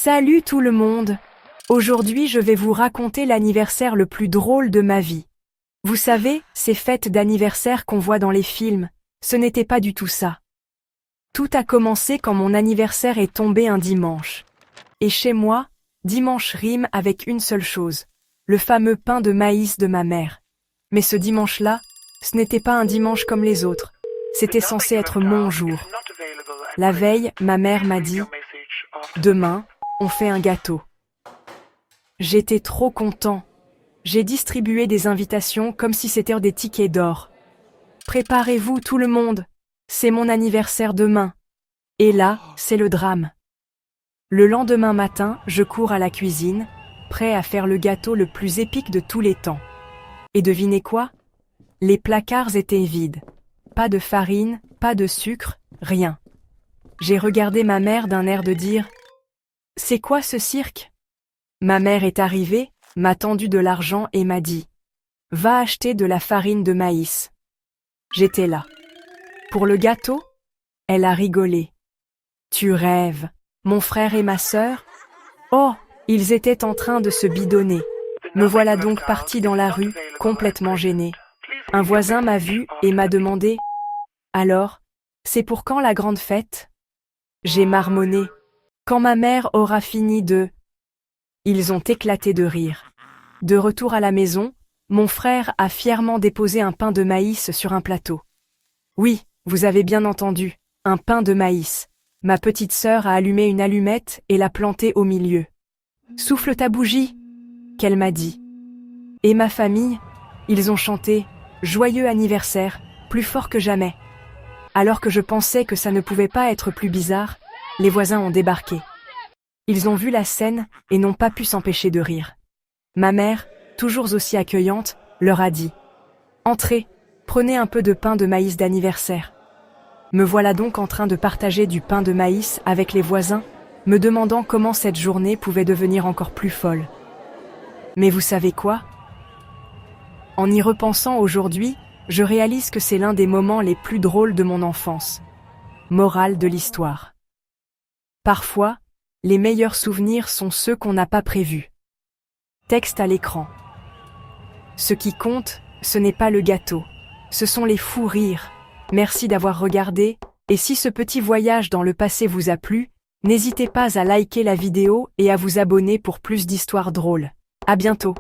Salut tout le monde! Aujourd'hui je vais vous raconter l'anniversaire le plus drôle de ma vie. Vous savez, ces fêtes d'anniversaire qu'on voit dans les films, ce n'était pas du tout ça. Tout a commencé quand mon anniversaire est tombé un dimanche. Et chez moi, dimanche rime avec une seule chose, le fameux pain de maïs de ma mère. Mais ce dimanche-là, ce n'était pas un dimanche comme les autres, c'était censé être mon jour. La veille, ma mère m'a dit « Demain, on fait un gâteau ». J'étais trop content. J'ai distribué des invitations comme si c'était des tickets d'or. Préparez-vous tout le monde, c'est mon anniversaire demain. Et là, c'est le drame. Le lendemain matin, je cours à la cuisine, prêt à faire le gâteau le plus épique de tous les temps. Et devinez quoi? Les placards étaient vides. Pas de farine, pas de sucre, rien. J'ai regardé ma mère d'un air de dire « C'est quoi ce cirque ?» Ma mère est arrivée, m'a tendu de l'argent et m'a dit « Va acheter de la farine de maïs ». J'étais là. Pour le gâteau? Elle a rigolé. Tu rêves. Mon frère et ma sœur? Oh, ils étaient en train de se bidonner. Me voilà donc partie dans la rue, complètement gênée. Un voisin m'a vue et m'a demandé « Alors, c'est pour quand la grande fête ?» J'ai marmonné « Quand ma mère aura fini de… » Ils ont éclaté de rire. De retour à la maison, mon frère a fièrement déposé un pain de maïs sur un plateau. Oui, vous avez bien entendu, un pain de maïs. Ma petite sœur a allumé une allumette et l'a plantée au milieu. « Souffle ta bougie !» qu'elle m'a dit. Et ma famille, ils ont chanté « Joyeux anniversaire !» plus fort que jamais. Alors que je pensais que ça ne pouvait pas être plus bizarre, les voisins ont débarqué. Ils ont vu la scène et n'ont pas pu s'empêcher de rire. Ma mère, toujours aussi accueillante, leur a dit « Entrez, prenez un peu de pain de maïs d'anniversaire. » Me voilà donc en train de partager du pain de maïs avec les voisins, me demandant comment cette journée pouvait devenir encore plus folle. Mais vous savez quoi? En y repensant aujourd'hui, je réalise que c'est l'un des moments les plus drôles de mon enfance. Morale de l'histoire. Parfois, les meilleurs souvenirs sont ceux qu'on n'a pas prévus. Texte à l'écran. Ce qui compte, ce n'est pas le gâteau, ce sont les fous rires. Merci d'avoir regardé, et si ce petit voyage dans le passé vous a plu, n'hésitez pas à liker la vidéo et à vous abonner pour plus d'histoires drôles. À bientôt.